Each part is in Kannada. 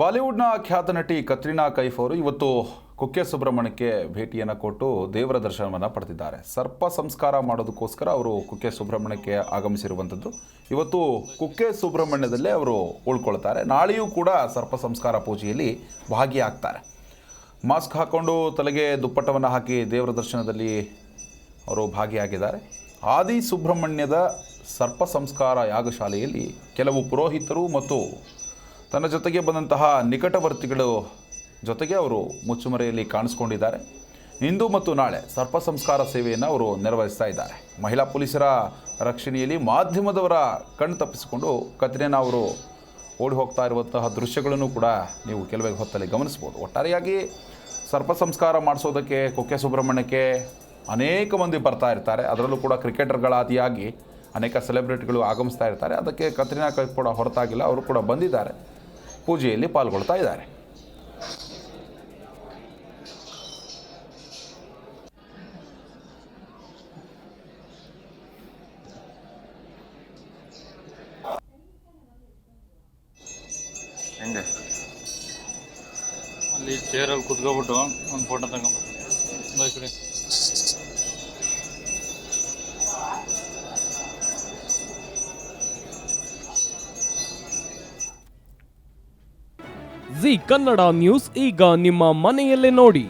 ಬಾಲಿವುಡ್ನ ಖ್ಯಾತ ನಟಿ ಕತ್ರಿನಾ ಕೈಫ್ ಅವರು ಇವತ್ತು ಕುಕ್ಕೆ ಸುಬ್ರಹ್ಮಣ್ಯಕ್ಕೆ ಭೇಟಿಯನ್ನು ಕೊಟ್ಟು ದೇವರ ದರ್ಶನವನ್ನು ಪಡೆದಿದ್ದಾರೆ. ಸರ್ಪ ಸಂಸ್ಕಾರ ಮಾಡೋದಕ್ಕೋಸ್ಕರ ಅವರು ಕುಕ್ಕೆ ಸುಬ್ರಹ್ಮಣ್ಯಕ್ಕೆ ಆಗಮಿಸಿರುವಂಥದ್ದು. ಇವತ್ತು ಕುಕ್ಕೆ ಸುಬ್ರಹ್ಮಣ್ಯದಲ್ಲೇ ಅವರು ಉಳ್ಕೊಳ್ತಾರೆ. ನಾಳೆಯೂ ಕೂಡ ಸರ್ಪ ಸಂಸ್ಕಾರ ಪೂಜೆಯಲ್ಲಿ ಭಾಗಿಯಾಗ್ತಾರೆ. ಮಾಸ್ಕ್ ಹಾಕ್ಕೊಂಡು ತಲೆಗೆ ದುಪ್ಪಟ್ಟವನ್ನು ಹಾಕಿ ದೇವರ ದರ್ಶನದಲ್ಲಿ ಅವರು ಭಾಗಿಯಾಗಿದ್ದಾರೆ. ಆದಿ ಸುಬ್ರಹ್ಮಣ್ಯದ ಸರ್ಪ ಸಂಸ್ಕಾರ ಯಾಗಶಾಲೆಯಲ್ಲಿ ಕೆಲವು ಪುರೋಹಿತರು ಮತ್ತು ತನ್ನ ಜೊತೆಗೆ ಬಂದಂತಹ ನಿಕಟವರ್ತಿಗಳು ಜೊತೆಗೆ ಅವರು ಮುಚ್ಚುಮರೆಯಲ್ಲಿ ಕಾಣಿಸ್ಕೊಂಡಿದ್ದಾರೆ. ಇಂದು ಮತ್ತು ನಾಳೆ ಸರ್ಪ ಸಂಸ್ಕಾರ ಸೇವೆಯನ್ನು ಅವರು ನಿರ್ವಹಿಸ್ತಾ ಇದ್ದಾರೆ. ಮಹಿಳಾ ಪೊಲೀಸರ ರಕ್ಷಣೆಯಲ್ಲಿ ಮಾಧ್ಯಮದವರ ಕಣ್ಣು ತಪ್ಪಿಸಿಕೊಂಡು ಕತ್ರಿನಾ ಅವರು ಓಡಿ ಹೋಗ್ತಾ ಇರುವಂತಹ ದೃಶ್ಯಗಳನ್ನು ಕೂಡ ನೀವು ಕೆಲವೇ ಹೊತ್ತಲ್ಲಿ ಗಮನಿಸ್ಬೋದು. ಒಟ್ಟಾರೆಯಾಗಿ ಸರ್ಪ ಸಂಸ್ಕಾರ ಮಾಡಿಸೋದಕ್ಕೆ ಕುಕ್ಕೆ ಸುಬ್ರಹ್ಮಣ್ಯಕ್ಕೆ ಅನೇಕ ಮಂದಿ ಬರ್ತಾ ಇರ್ತಾರೆ. ಅದರಲ್ಲೂ ಕೂಡ ಕ್ರಿಕೆಟರ್ಗಳಾದಿಯಾಗಿ ಅನೇಕ ಸೆಲೆಬ್ರಿಟಿಗಳು ಆಗಮಿಸ್ತಾ ಇರ್ತಾರೆ. ಅದಕ್ಕೆ ಕತ್ರಿನಾ ಕೈಫ್ ಕೂಡ ಹೊರತಾಗಿಲ್ಲ, ಅವರು ಕೂಡ ಬಂದಿದ್ದಾರೆ, ಪೂಜೆಯಲ್ಲಿ ಪಾಲ್ಗೊಳ್ತಾ ಇದ್ದಾರೆ. ಹೆಂಗೆ ಅಲ್ಲಿ ಚೇರಲ್ಲಿ ಕುತ್ಕೊಬಿಟ್ಟು ಒಂದು ಫೋಟೋ ತಗೊಂಡ್ಬಿಟ್ಟು ಈ ಕಡೆ ಜಿ ಕನ್ನಡ ನ್ಯೂಸ್ ಈಗ ನಿಮ್ಮ ಮನೆಯಲ್ಲೇ ನೋಡಿ.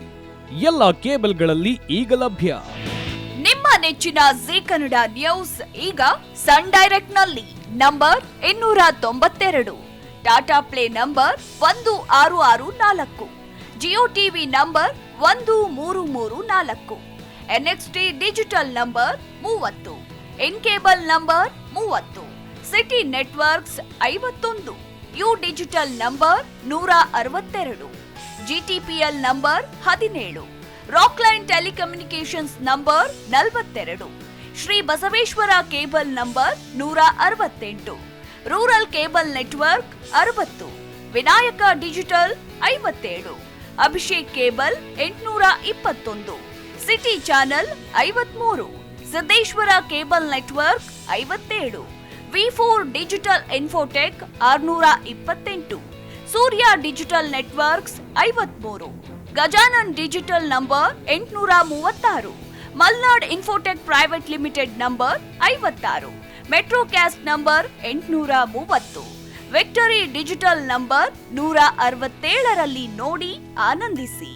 ಎಲ್ಲ ಕೇಬಲ್ಗಳಲ್ಲಿ ಈಗ ಲಭ್ಯ. ನಿಮ್ಮ ನೆಚ್ಚಿನ ಜಿ ಕನ್ನಡ ನ್ಯೂಸ್ ಈಗ ಸನ್ ಡೈರೆಕ್ಟ್ ನಲ್ಲಿ number 292, Tata play number 1664, Jio TV number 1334, NXT digital number 30, in cable number 30, city networks 51, U digital number 162, GTPL number 17, Rockline telecommunications number 42, Shri Basaveshwara cable number 168, rural cable network 60, Vinayaka digital 57, Abhishek cable 821, city channel 53, Siddeshwara cable network 57, ವಿ4 digital infotech 628, Surya digital networks 53, Gajanan digital number 836, Malnad Infotech Private Limited number 56, Metrocast number 830, Victory Digital number 167ರಲ್ಲಿ ನೋಡಿ ಆನಂದಿಸಿ.